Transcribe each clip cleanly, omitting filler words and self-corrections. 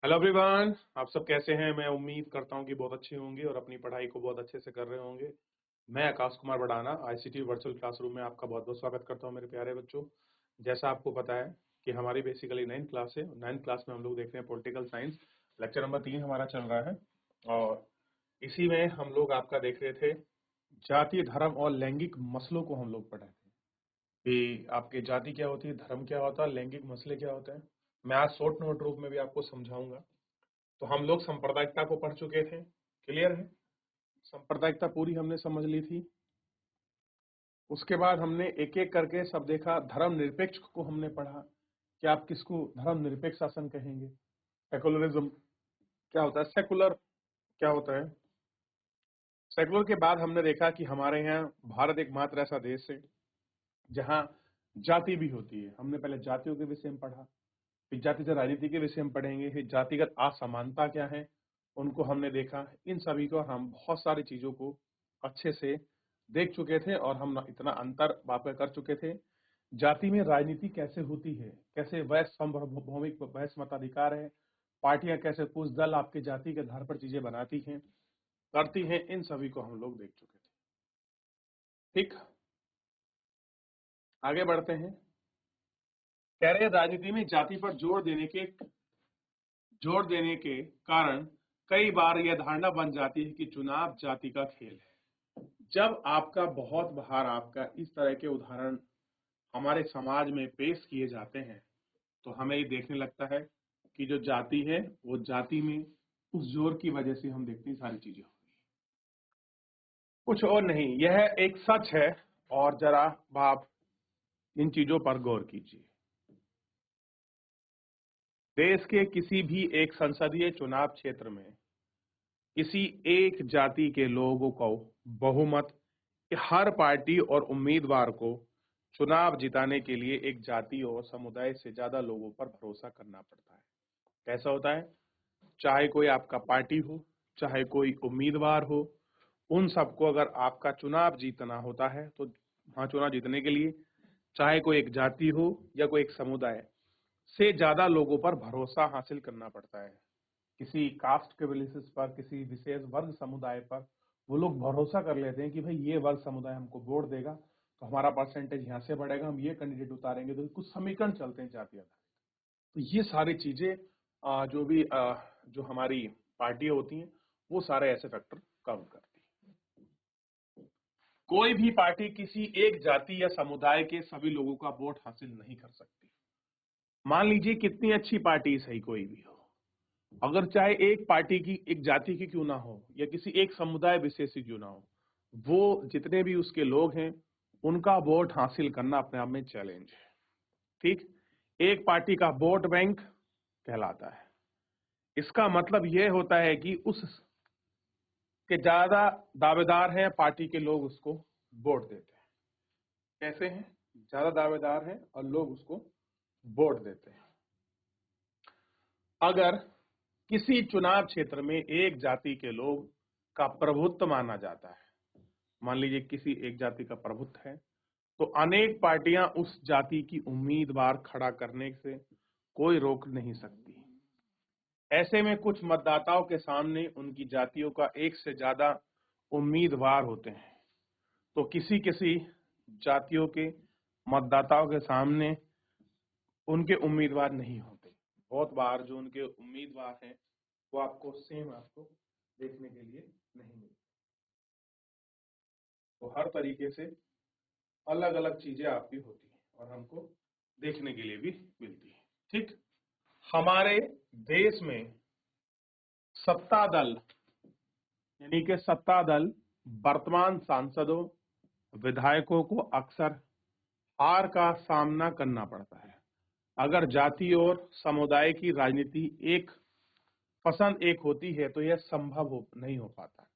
Hello everyone, आप सब कैसे हैं। मैं उम्मीद करता हूं कि बहुत अच्छे होंगे और अपनी पढ़ाई को बहुत अच्छे से कर रहे होंगे। मैं Akash Kumar Badana ICT virtual classroom में आपका बहुत बहुत स्वागत करता हूं मेरे प्यारे बच्चों। जैसा आपको पता है कि हमारी बेसिकली 9th क्लास है। 9th क्लास में हम लोग देख रहे हैं पॉलिटिकल साइंस। लेक्चर नंबर 3 हमारा चल रहा है और इसी में हम लोग आपका देख रहे थे जाति, धर्म और लैंगिक मसलों को हम लोग पढ़े थे कि आपके जाति क्या होती है, धर्म क्या होता है, लैंगिक मसले क्या होते हैं। मैं आज शॉर्ट नोट रूप में भी आपको समझाऊंगा। तो हम लोग सांप्रदायिकता को पढ़ चुके थे, क्लियर है। सांप्रदायिकता पूरी हमने समझ ली थी। उसके बाद हमने एक एक करके सब देखा। धर्म निरपेक्ष को हमने पढ़ा कि आप किसको धर्म निरपेक्ष शासन कहेंगे। सेकुलरिज्म क्या होता है, सेकुलर क्या होता है। सेकुलर के बाद हमने देखा कि हमारे यहाँ भारत एकमात्र ऐसा देश है जहाँ जाति भी होती है। हमने पहले जातियों के विषय में पढ़ा, फिर जातीय राजनीति के विषय में पढ़ेंगे, फिर जातिगत असमानता क्या है उनको हमने देखा। इन सभी को हम बहुत सारी चीजों को अच्छे से देख चुके थे और हम इतना अंतर वाक़ई कर चुके थे। जाति में राजनीति कैसे होती है, कैसे वैश्य सार्वभौमिक वैश्य मताधिकार है, पार्टियां कैसे, कुछ दल आपके जाति के आधार पर चीजें बनाती हैं, करती हैं, इन सभी को हम लोग देख चुके थे। ठीक, आगे बढ़ते हैं। कह रहे हैं राजनीति में जाति पर जोर देने के कारण कई बार यह धारणा बन जाती है कि चुनाव जाति का खेल है। जब आपका बहुत बार आपका इस तरह के उदाहरण हमारे समाज में पेश किए जाते हैं तो हमें ये देखने लगता है कि जो जाति है वो जाति में उस जोर की वजह से हम देखते हैं सारी चीजें हो रही हैं। कुछ और नहीं, यह एक सच है। और जरा आप इन चीजों पर गौर कीजिए। देश के किसी भी एक संसदीय चुनाव क्षेत्र में किसी एक जाति के लोगों को बहुमत, हर पार्टी और उम्मीदवार को चुनाव जिताने के लिए एक जाति और समुदाय से ज्यादा लोगों पर भरोसा करना पड़ता है। कैसा होता है, चाहे कोई आपका पार्टी हो, चाहे कोई उम्मीदवार हो, उन सबको अगर आपका चुनाव जीतना होता है तो हाँ, चुनाव जीतने के लिए चाहे कोई एक जाति हो या कोई एक समुदाय से ज्यादा लोगों पर भरोसा हासिल करना पड़ता है। किसी कास्ट के बेसिस पर, किसी विशेष वर्ग समुदाय पर वो लोग भरोसा कर लेते हैं कि भाई ये वर्ग समुदाय हमको वोट देगा तो हमारा परसेंटेज यहाँ से बढ़ेगा, हम ये कैंडिडेट उतारेंगे। तो कुछ समीकरण चलते हैं जाति आधारित। तो ये सारी चीजें जो हमारी पार्टियां होती हैं वो सारे ऐसे फैक्टर काउंट करती हैं। कोई भी पार्टी किसी एक जाति या समुदाय के सभी लोगों का वोट हासिल नहीं कर सकती। मान लीजिए कितनी अच्छी पार्टी सही कोई भी हो, अगर चाहे एक पार्टी की, एक जाति की क्यों ना हो या किसी एक समुदाय विशेष की क्यों ना हो, वो जितने भी उसके लोग हैं उनका वोट हासिल करना अपने आप में चैलेंज है। ठीक, एक पार्टी का वोट बैंक कहलाता है। इसका मतलब यह होता है कि उस के ज्यादा दावेदार हैं पार्टी के लोग उसको वोट देते हैं। कैसे हैं, ज्यादा दावेदार हैं और लोग उसको वोट देते हैं। अगर किसी चुनाव क्षेत्र में एक जाति के लोग का प्रभुत्व माना जाता है, मान लीजिए किसी एक जाति का प्रभुत्व है, तो अनेक पार्टियां उस जाति की उम्मीदवार खड़ा करने से कोई रोक नहीं सकती। ऐसे में कुछ मतदाताओं के सामने उनकी जातियों का एक से ज्यादा उम्मीदवार होते हैं, तो किसी किसी जातियों के मतदाताओं के सामने उनके उम्मीदवार नहीं होते। बहुत बार जो उनके उम्मीदवार हैं वो आपको सेम आपको देखने के लिए नहीं मिलते। तो हर तरीके से अलग अलग चीजें आपकी होती हैं और हमको देखने के लिए भी मिलती है। ठीक, हमारे देश में सत्ता दल यानी कि सत्ता दल वर्तमान सांसदों, विधायकों को अक्सर हार का सामना करना पड़ता है। अगर जाति और समुदाय की राजनीति एक पसंद एक होती है तो यह संभव नहीं हो पाता।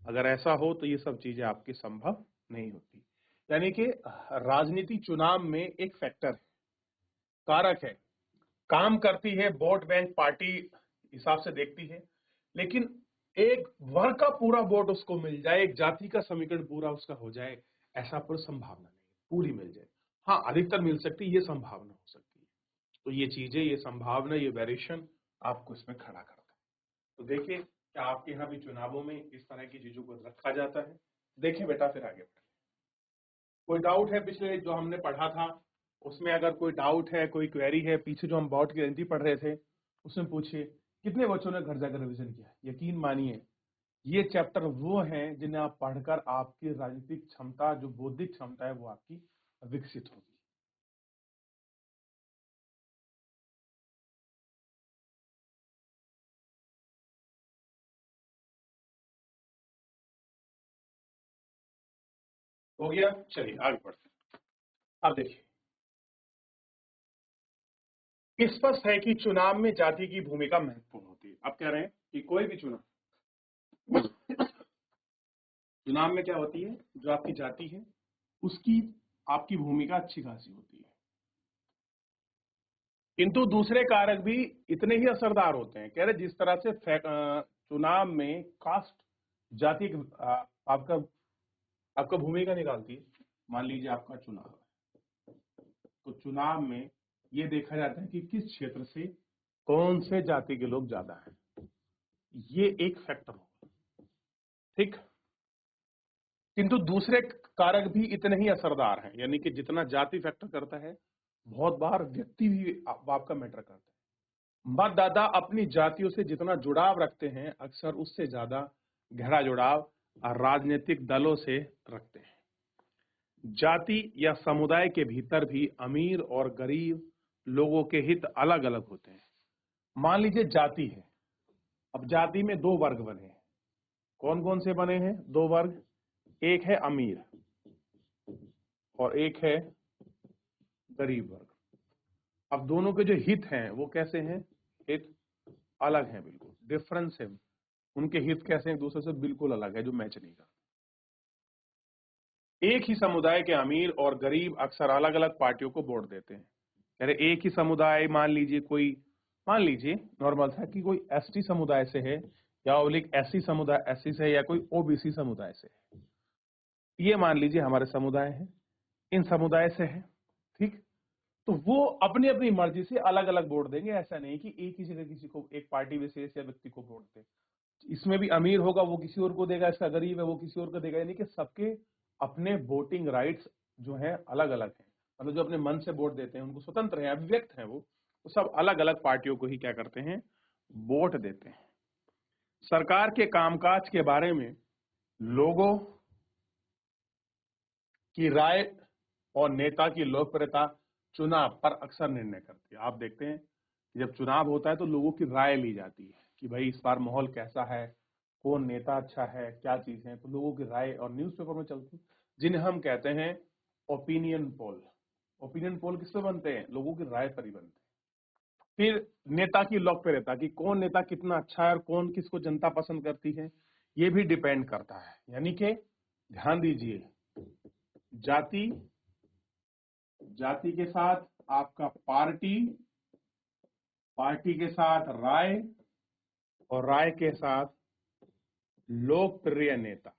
अगर ऐसा हो तो ये सब चीजें आपकी संभव नहीं होती। यानी कि राजनीति चुनाव में एक फैक्टर है, कारक है, काम करती है, वोट बैंक पार्टी हिसाब से देखती है, लेकिन एक वर्ग का पूरा वोट उसको मिल जाए, एक जाति का समीकरण पूरा उसका हो जाए, ऐसा पूरी संभावना नहीं, पूरी मिल जाए। हाँ, अधिकतर मिल सकती है, ये संभावना हो सकती है। तो ये चीजें, ये संभावना, ये वेरिएशन आपको इसमें खड़ा करता है। तो देखिए क्या आपके यहाँ भी चुनावों में इस तरह की चीजों को रखा जाता है? देखिए बेटा, फिर आगे बढ़े। कोई डाउट है पिछले जो हमने पढ़ा था उसमें? अगर कोई डाउट है, कोई क्वेरी है, पीछे जो हम बॉट की एंट्री पढ़ रहे थे उसमें पूछिए। कितने बच्चों ने घर जाकर रिवीजन किया? यकीन मानिए ये चैप्टर वो हैं जिन्हें आप पढ़कर आपकी राजनीतिक क्षमता, जो बौद्धिक क्षमता है, वो आपकी विकसित होगी। हो गया? चलिए आगे बढ़ते हैं। अब देखिए, स्पष्ट है कि चुनाव में जाति की भूमिका महत्वपूर्ण होती है। आप कह रहे हैं कि कोई भी चुनाव में क्या होती है, जो आपकी जाति है उसकी आपकी भूमिका अच्छी खासी होती है, किंतु दूसरे कारक भी इतने ही असरदार होते हैं। कह रहे जिस तरह से चुनाव में कास्ट, जाति आपका आपका भूमिका निकालती है। मान लीजिए आपका चुनाव है, तो चुनाव में ये देखा जाता है कि किस क्षेत्र से कौन से जाति के लोग ज्यादा हैं, ये एक फैक्टर होगा, ठीक। किंतु दूसरे कारक भी इतने ही असरदार हैं, यानी कि जितना जाति फैक्टर करता है, बहुत बार व्यक्ति भी आपका मैटर करता है। मतदाता अपनी जातियों से जितना जुड़ाव रखते हैं, अक्सर उससे ज्यादा गहरा जुड़ाव राजनीतिक दलों से रखते हैं। जाति या समुदाय के भीतर भी अमीर और गरीब लोगों के हित अलग अलग होते हैं। मान लीजिए जाति है, अब जाति में दो वर्ग बने हैं। कौन कौन से बने हैं दो वर्ग? एक है अमीर और एक है गरीब वर्ग। अब दोनों के जो हित हैं वो कैसे हैं? हित अलग हैं, बिल्कुल डिफरेंस है। उनके हित कैसे एक दूसरे से बिल्कुल अलग है, जो मैच नहीं करते। एक ही समुदाय के अमीर और गरीब अक्सर अलग अलग पार्टियों को वोट देते हैं। कह रहे एक ही समुदाय, मान लीजिए नॉर्मल था कि कोई एसटी समुदाय से है या एससी समुदाय, एससी से है, या कोई ओबीसी समुदाय से है। ये मान लीजिए हमारे समुदाय है, इन समुदाय से है, ठीक। तो वो अपनी अपनी मर्जी से अलग अलग वोट देंगे। ऐसा नहीं कि एक ही जगह किसी को, एक पार्टी विशेष या व्यक्ति को वोट दे। इसमें भी अमीर होगा वो किसी और को देगा, इसका गरीब है वो किसी और को देगा। यानी कि सबके अपने वोटिंग राइट्स जो है अलग अलग हैं। मतलब जो अपने मन से वोट देते हैं, उनको स्वतंत्र है, अभिव्यक्त है, वो तो सब अलग अलग पार्टियों को ही क्या करते हैं, वोट देते हैं। सरकार के कामकाज के बारे में लोगों की राय और नेता की लोकप्रियता चुनाव पर अक्सर निर्णय करती है। आप देखते हैं कि जब चुनाव होता है तो लोगों की राय ली जाती है कि भाई इस बार माहौल कैसा है, कौन नेता अच्छा है, क्या चीज है, तो लोगों की राय और न्यूज़पेपर में चलती है, जिन्हें हम कहते हैं ओपिनियन पोल। ओपिनियन पोल किस पे बनते हैं? लोगों की राय पर ही बनते हैं। फिर नेता की लोकप्रियता, कि कौन नेता कितना अच्छा है और कौन किसको जनता पसंद करती है, ये भी डिपेंड करता है। यानी कि ध्यान दीजिए, जाति, जाति के साथ आपका पार्टी, पार्टी के साथ राय, और राय के साथ लोकप्रिय नेता,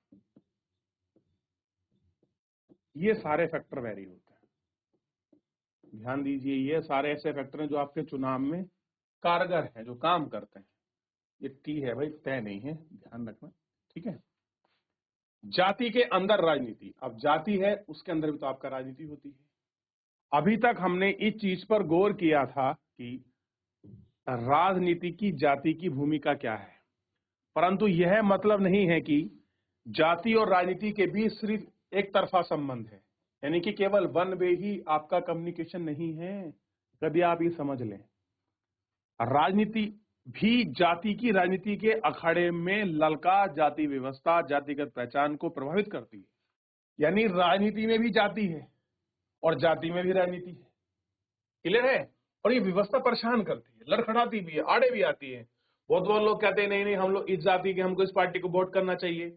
ये सारे फैक्टर वेरी होते हैं। ध्यान दीजिए, ये सारे ऐसे फैक्टर हैं जो आपके चुनाव में कारगर हैं, जो काम करते हैं। ये टी है भाई, तय नहीं है, ध्यान रखना, ठीक है। जाति के अंदर राजनीति, अब जाति है उसके अंदर भी तो आपका राजनीति होती है। अभी तक हमने इस चीज पर गौर किया था कि राजनीति की जाति की भूमिका क्या है, परंतु यह मतलब नहीं है कि जाति और राजनीति के बीच सिर्फ एक तरफा संबंध है, यानी कि केवल वन वे ही आपका कम्युनिकेशन नहीं है। कभी आप ये समझ लें, राजनीति भी जाति की राजनीति के अखाड़े में ललका जाति व्यवस्था, जातिगत पहचान को प्रभावित करती है। यानी राजनीति में भी जाति है और जाति में भी राजनीति है। क्लियर है? और ये व्यवस्था परेशान करती है, लड़खड़ाती भी है, आड़े भी आती है। बहुत लोग कहते हैं नहीं नहीं हम लोग इस जाति के, हमको इस पार्टी को वोट करना चाहिए।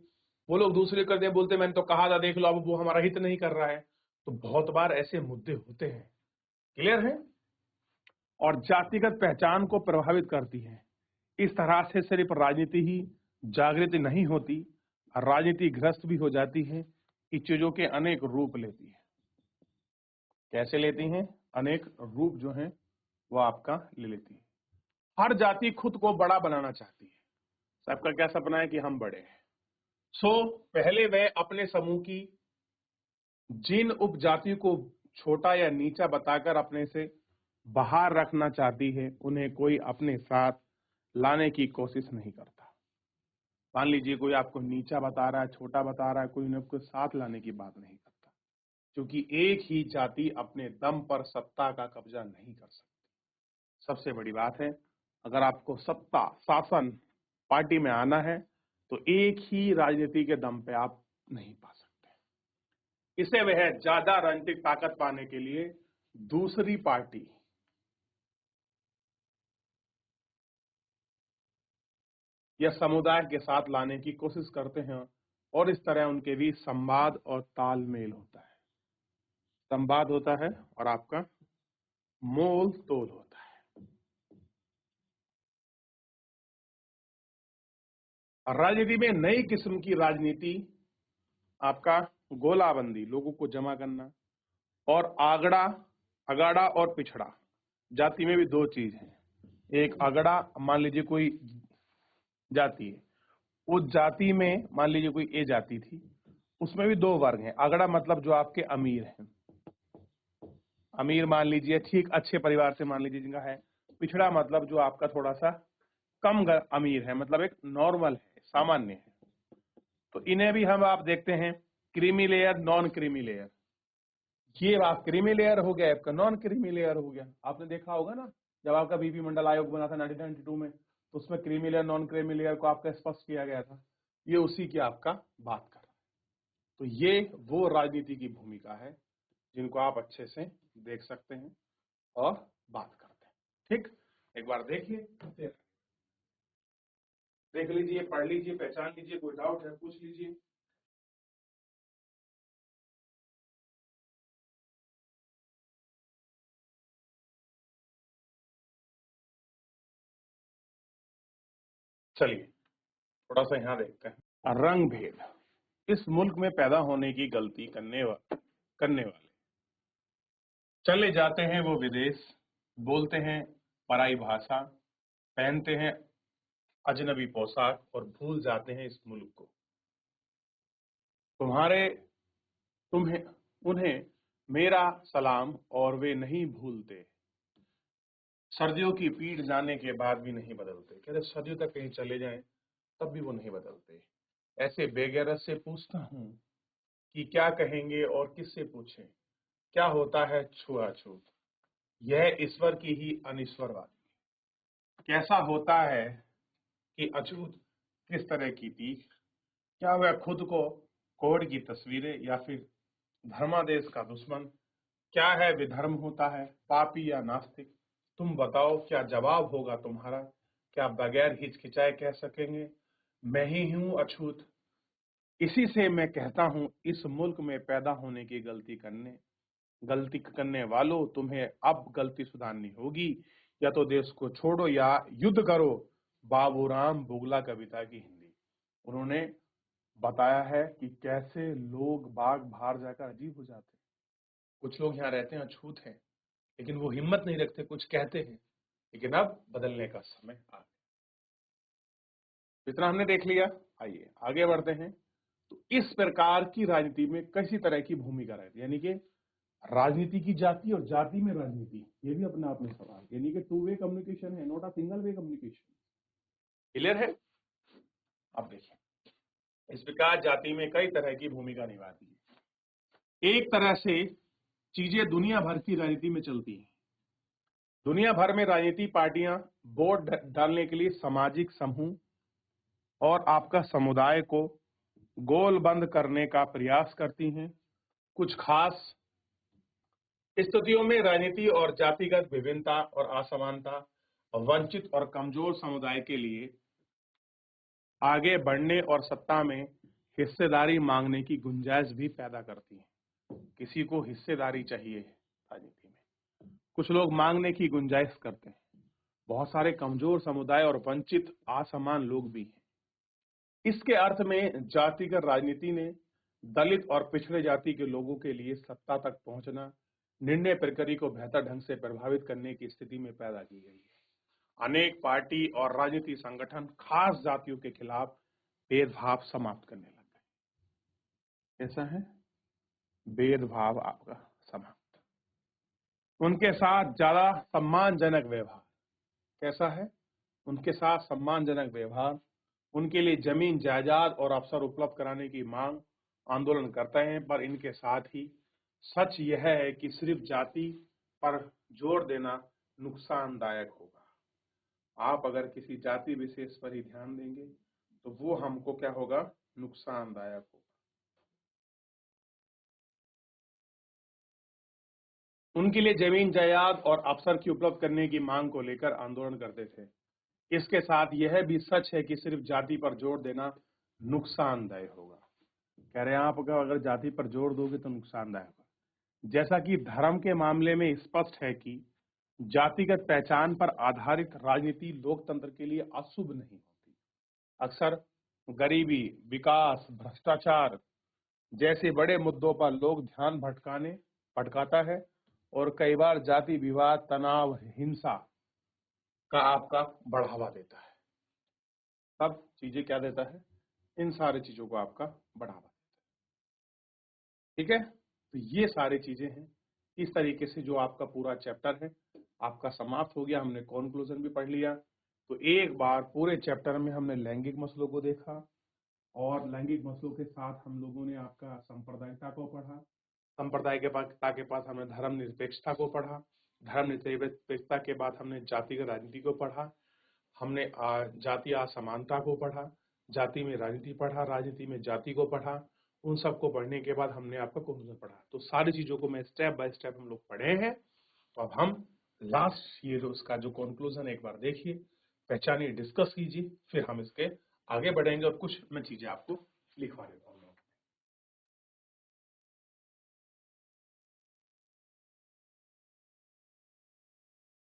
वो लोग दूसरे करते हैं, बोलते मैंने तो कहा था, देख लो अब वो हमारा हित नहीं कर रहा है। तो बहुत बार ऐसे मुद्दे होते हैं। क्लियर है? और जातिगत पहचान को प्रभावित करती है। इस तरह से सिर्फ राजनीति ही जागृति नहीं होती, राजनीति ग्रस्त भी हो जाती है। इस चीजों के अनेक रूप लेती है। कैसे लेती हैं? अनेक रूप जो हैं वो आपका ले लेती है। हर जाति खुद को बड़ा बनाना चाहती है। सबका क्या सपना है कि हम बड़े हैं। पहले वह अपने समूह की जिन उपजातियों को छोटा या नीचा बताकर अपने से बाहर रखना चाहती है, उन्हें कोई अपने साथ लाने की कोशिश नहीं करता। मान लीजिए कोई आपको नीचा बता रहा है, छोटा बता रहा है, कोई उन्हें आपको साथ लाने की बात नहीं करता, क्योंकि एक ही जाति अपने दम पर सत्ता का कब्जा नहीं कर सकती। सबसे बड़ी बात है, अगर आपको सत्ता, शासन, पार्टी में आना है तो एक ही राजनीति के दम पे आप नहीं पा सकते। इसे वह ज्यादा राजनीतिक ताकत पाने के लिए दूसरी पार्टी या समुदाय के साथ लाने की कोशिश करते हैं और इस तरह उनके बीच संवाद और तालमेल होता है। संवाद होता है और आपका मोल तोल होता है। राजनीति में नई किस्म की राजनीति आपका गोलाबंदी, लोगों को जमा करना, और अगाड़ा और पिछड़ा। जाति में भी दो चीज है, एक अगड़ा, मान लीजिए कोई जाति है, उस जाति में मान लीजिए कोई ए जाति थी, उसमें भी दो वर्ग हैं। अगड़ा मतलब जो आपके अमीर हैं, अमीर मान लीजिए, ठीक अच्छे परिवार से मान लीजिए जिनका है। पिछड़ा मतलब जो आपका थोड़ा सा कम अमीर है, मतलब एक नॉर्मल है, सामान्य है। तो इन्हें भी हम आप देखते हैं creamy layer, non creamy layer. ये आप क्रीमी लेयर हो गया, आपका नॉन क्रीमी लेयर हो गया। आपने देखा होगा ना, जब आपका बीपी मंडल आयोग बना था 1992 में, तो उसमें creamy layer, non creamy layer को आपका स्पष्ट किया गया था। ये उसी की आपका बात कर रहा है। तो ये वो राजनीति की भूमिका है जिनको आप अच्छे से देख सकते हैं और बात करते हैं। ठीक, एक बार देखिए, देख लीजिए, पढ़ लीजिए, पहचान लीजिए, कोई डाउट है पूछ लीजिए। चलिए थोड़ा सा यहां देखते हैं। रंग भेद, इस मुल्क में पैदा होने की गलती करने वाले चले जाते हैं वो विदेश, बोलते हैं पराई भाषा, पहनते हैं अजनबी पोशाक और भूल जाते हैं इस मुल्क को। तुम्हें उन्हें मेरा सलाम और वे नहीं भूलते। सर्दियों की पीठ जाने के बाद भी नहीं बदलते। कहते सर्दियों तक कहीं चले जाएं तब भी वो नहीं बदलते। ऐसे बेगैरत से पूछता हूं कि क्या कहेंगे और किससे पूछें, क्या होता है छुआछूत, यह ईश्वर की ही अनिश्वरवादी। कैसा होता है कि अछूत किस तरह की तीख, क्या वह खुद को कोड की तस्वीरें या फिर धर्मादेश का दुश्मन। क्या है विधर्म होता है, पापी या नास्तिक, तुम बताओ क्या जवाब होगा तुम्हारा। क्या बगैर हिचकिचाए कह सकेंगे मैं ही हूं अछूत। इसी से मैं कहता हूं इस मुल्क में पैदा होने की गलती करने वालों, तुम्हें अब गलती सुधारनी होगी, या तो देश को छोड़ो या युद्ध करो। बाबूराम बुगला कविता की हिंदी। उन्होंने बताया है कि कैसे लोग बाग बाहर जाकर अजीब हो जाते हैं। कुछ लोग यहाँ रहते हैं अछूत हैं, लेकिन वो हिम्मत नहीं रखते, कुछ कहते हैं, लेकिन अब बदलने का समय आ गया। इतना हमने देख लिया, आइए आगे बढ़ते हैं। तो इस प्रकार की राजनीति में कैसी तरह की भूमिका रहती है, यानी कि राजनीति की जाति और जाति में राजनीति, ये भी अपने आप में सवाल, यानी कि टू वे कम्युनिकेशन है, not a single way communication. Clear है? अब देखिए, इस प्रकार जाति में कई तरह की भूमिका निभाती है। एक तरह से चीजें दुनिया भर की राजनीति में चलती हैं। दुनिया भर में राजनीति पार्टियां वोट डालने के लिए सामाजिक समूह और आपका समुदाय को गोलबंद करने का प्रयास करती हैं। कुछ खास स्थितियों में राजनीति और जातिगत विभिन्नता और असमानता वंचित और कमजोर समुदाय के लिए आगे बढ़ने और सत्ता में हिस्सेदारी मांगने की गुंजाइश भी पैदा करती है। किसी को हिस्सेदारी चाहिए राजनीति में, कुछ लोग मांगने की गुंजाइश करते हैं। बहुत सारे कमजोर समुदाय और वंचित असमान लोग भी हैं। इसके अर्थ में जातिगत राजनीति ने दलित और पिछड़े जाति के लोगों के लिए सत्ता तक पहुंचना, निर्णय प्रक्रिया को बेहतर ढंग से प्रभावित करने की स्थिति में पैदा की गई है। अनेक पार्टी और राजनीतिक संगठन खास जातियों के खिलाफ भेदभाव समाप्त करने लग गए। कैसा है? भेदभाव आपका समाप्त। उनके साथ ज्यादा सम्मानजनक व्यवहार। कैसा है? उनके साथ सम्मानजनक व्यवहार। उनके लिए जमीन जायदाद और अवसर उपलब्ध कराने की मांग आंदोलन करते हैं, पर इनके साथ ही सच यह है कि सिर्फ जाति पर जोर देना नुकसानदायक होगा। आप अगर किसी जाति विशेष पर ही ध्यान देंगे तो वो हमको क्या होगा? नुकसानदायक होगा। उनके लिए जमीन जायदाद और अवसर की उपलब्ध करने की मांग को लेकर आंदोलन करते थे। इसके साथ यह भी सच है कि सिर्फ जाति पर जोर देना नुकसानदायक होगा। कह रहे हैं आप अगर जाति पर जोर दोगे तो नुकसानदायक होगा। जैसा कि धर्म के मामले में स्पष्ट है कि जातिगत पहचान पर आधारित राजनीति लोकतंत्र के लिए अशुभ नहीं होती। अक्सर गरीबी, विकास, भ्रष्टाचार जैसे बड़े मुद्दों पर लोग ध्यान भटकाता है और कई बार जाति विवाद, तनाव, हिंसा का आपका बढ़ावा देता है। सब चीजें क्या देता है? इन सारी चीजों को आपका बढ़ावा देता है। ठीक है, तो ये सारी चीजें हैं। इस तरीके से जो आपका पूरा चैप्टर है आपका समाप्त हो गया। हमने कॉन्क्लूजन भी पढ़ लिया। तो एक बार पूरे चैप्टर में हमने लैंगिक मसलों को देखा और लैंगिक मसलों के साथ हम लोगों ने आपका सांप्रदायिकता को पढ़ा। सांप्रदायिकता के पास हमने धर्मनिरपेक्षता को पढ़ा। धर्मनिरपेक्षता के बाद हमने जातिगत राजनीति को पढ़ा। हमने जातीय असमानता को पढ़ा, जाति में राजनीति पढ़ा, राजनीति में जाति को पढ़ा। उन सबको पढ़ने के बाद हमने आपका कंक्लूजन पढ़ा। तो सारी चीजों को मैं स्टेप बाय स्टेप हम लोग पढ़े हैं। तो अब हम लास्ट ये उसका जो कंक्लूजन एक बार देखिए, पहचानिए, डिस्कस कीजिए, फिर हम इसके आगे बढ़ेंगे और कुछ मैं चीजें आपको लिखवा देता हूँ।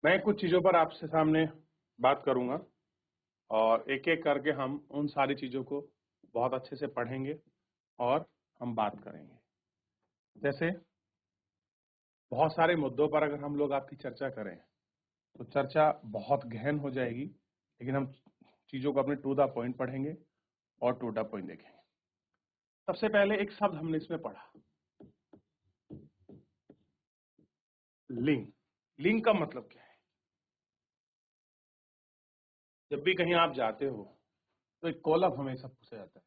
मैं कुछ चीजों पर आपसे सामने बात करूंगा और एक एक करके हम उन सारी चीजों को बहुत अच्छे से पढ़ेंगे और हम बात करेंगे। जैसे बहुत सारे मुद्दों पर अगर हम लोग आपकी चर्चा करें तो चर्चा बहुत गहन हो जाएगी, लेकिन हम चीजों को अपने टू द पॉइंट पढ़ेंगे और टू द पॉइंट देखेंगे। सबसे पहले एक शब्द हमने इसमें पढ़ा, लिंग। लिंग का मतलब क्या है? जब भी कहीं आप जाते हो तो एक कॉलम हमेशा पूछा जाता है,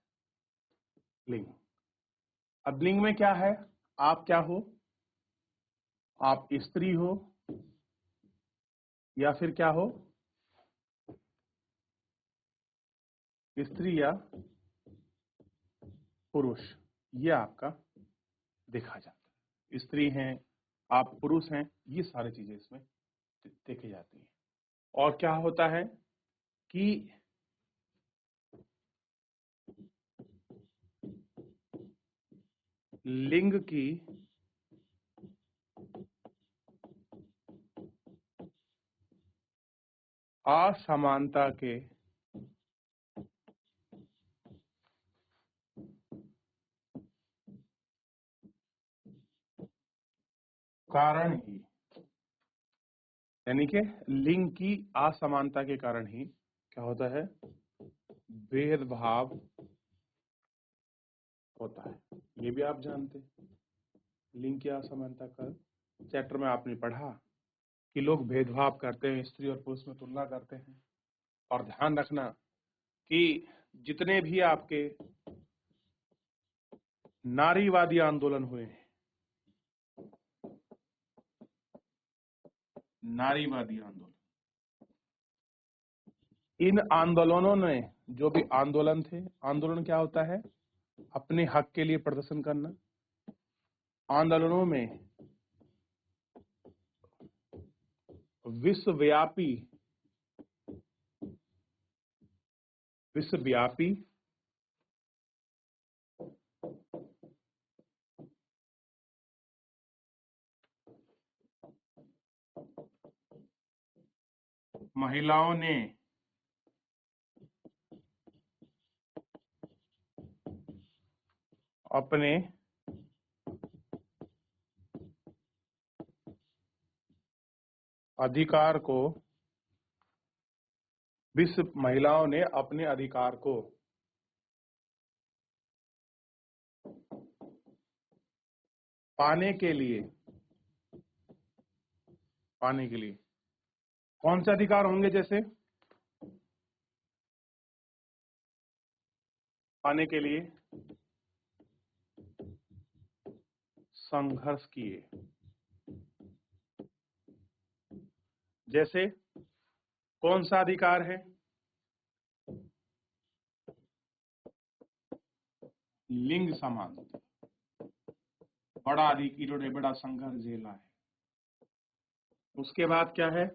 लिंग। अब लिंग में क्या है? आप क्या हो? आप स्त्री हो या फिर क्या हो? स्त्री या पुरुष, ये आपका देखा जाता है। स्त्री हैं, आप पुरुष हैं, ये सारी चीजें इसमें देखी जाती हैं। और क्या होता है कि लिंग की असमानता के कारण ही, यानी कि लिंग की असमानता के कारण ही क्या होता है? भेदभाव होता है। ये भी आप जानते हैं। लिंग की असमानता का चैप्टर में आपने पढ़ा कि लोग भेदभाव करते हैं, स्त्री और पुरुष में तुलना करते हैं। और ध्यान रखना कि जितने भी आपके नारीवादी आंदोलन हुए हैं, नारीवादी आंदोलन, इन आंदोलनों में जो भी आंदोलन थे, आंदोलन क्या होता है? अपने हक के लिए प्रदर्शन करना। आंदोलनों में विश्वव्यापी महिलाओं ने अपने अधिकार को विश्व महिलाओं ने अपने अधिकार को पाने के लिए कौन से अधिकार होंगे? जैसे पाने के लिए संघर्ष किए। जैसे कौन सा अधिकार है? लिंग समानता। बड़ा अधिकार ने बड़ा संघर्ष झेला है। उसके बाद क्या है?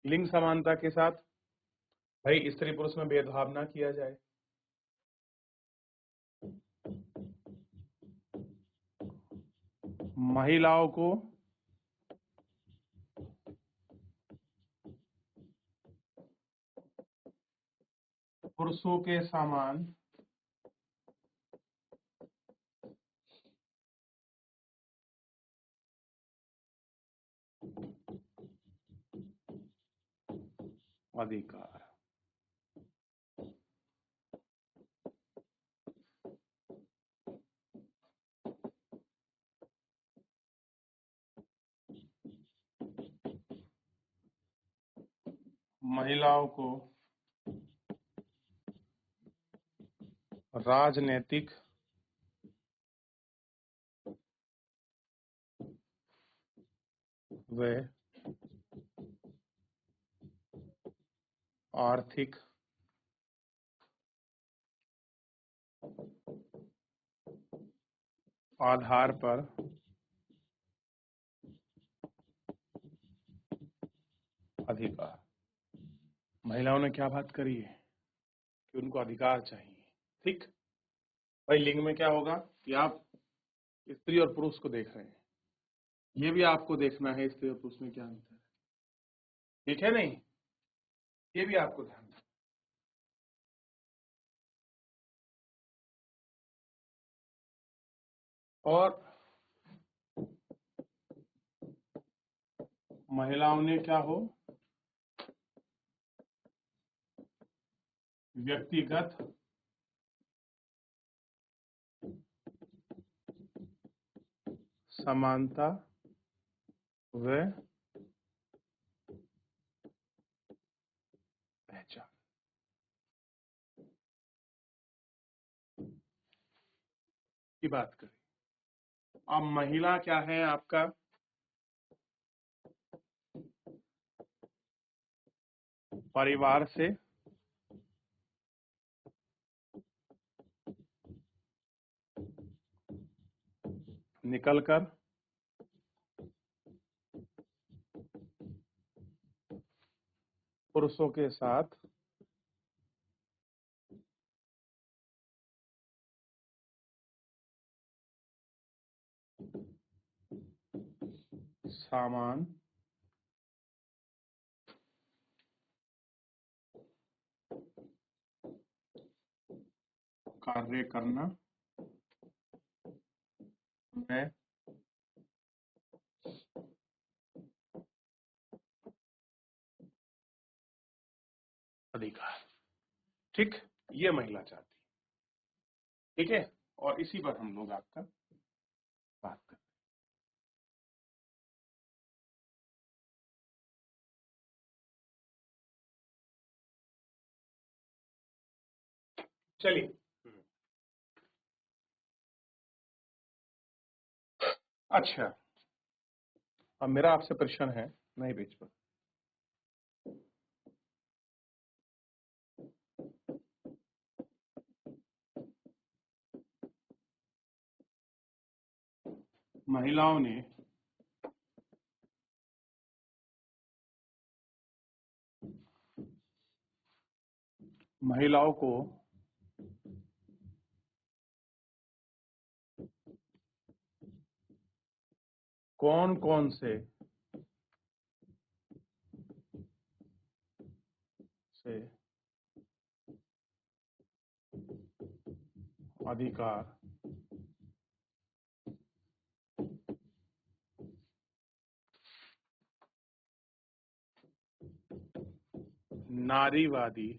लिंग समानता के साथ भाई स्त्री पुरुष में भेदभाव ना किया जाए। महिलाओं को पुरुषों के समान अधिकार। महिलाओं को राजनीतिक व आर्थिक आधार पर अधिकार। महिलाओं ने क्या बात करी है कि उनको अधिकार चाहिए। ठीक भाई, लिंग में क्या होगा कि आप स्त्री और पुरुष को देख रहे हैं, ये भी आपको देखना है स्त्री और पुरुष में क्या अंतर है। ठीक है नहीं? ये भी आपको ध्यान रखना। और महिलाओं ने क्या हो, व्यक्तिगत समानता व पहचान की बात करें। अब महिला क्या है? आपका परिवार से निकलकर पुरुषों के साथ समान कार्य करना है अधिकार। ठीक, ये महिला चाहती है। ठीक है, और इसी पर हम लोग आपका बात करते हैं। चलिए, अच्छा, अब मेरा आपसे प्रश्न है नए पेज पर। महिलाओं ने महिलाओं को कौन कौन से अधिकार नारीवादी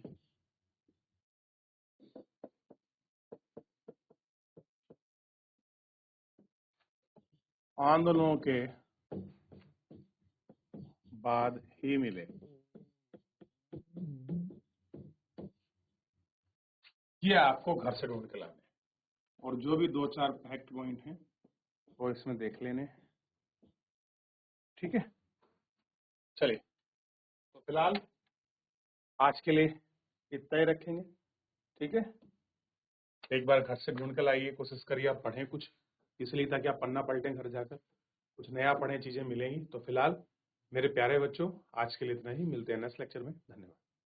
आंदोलनों के बाद ही मिले। ये आपको घर से ढूंढ के लाने और जो भी 2-4 फैक्ट पॉइंट हैं वो इसमें देख लेने। ठीक है, चलिए तो फिलहाल आज के लिए इतना ही रखेंगे। ठीक है, एक बार घर से ढूंढ कर लाइए, कोशिश करिए आप पढ़ें कुछ, इसलिए ताकि आप पन्ना पलटें घर जाकर, कुछ नया पढ़ें, चीजें मिलेंगी। तो फिलहाल मेरे प्यारे बच्चों, आज के लिए इतना ही, मिलते हैं नेक्स्ट लेक्चर में। धन्यवाद।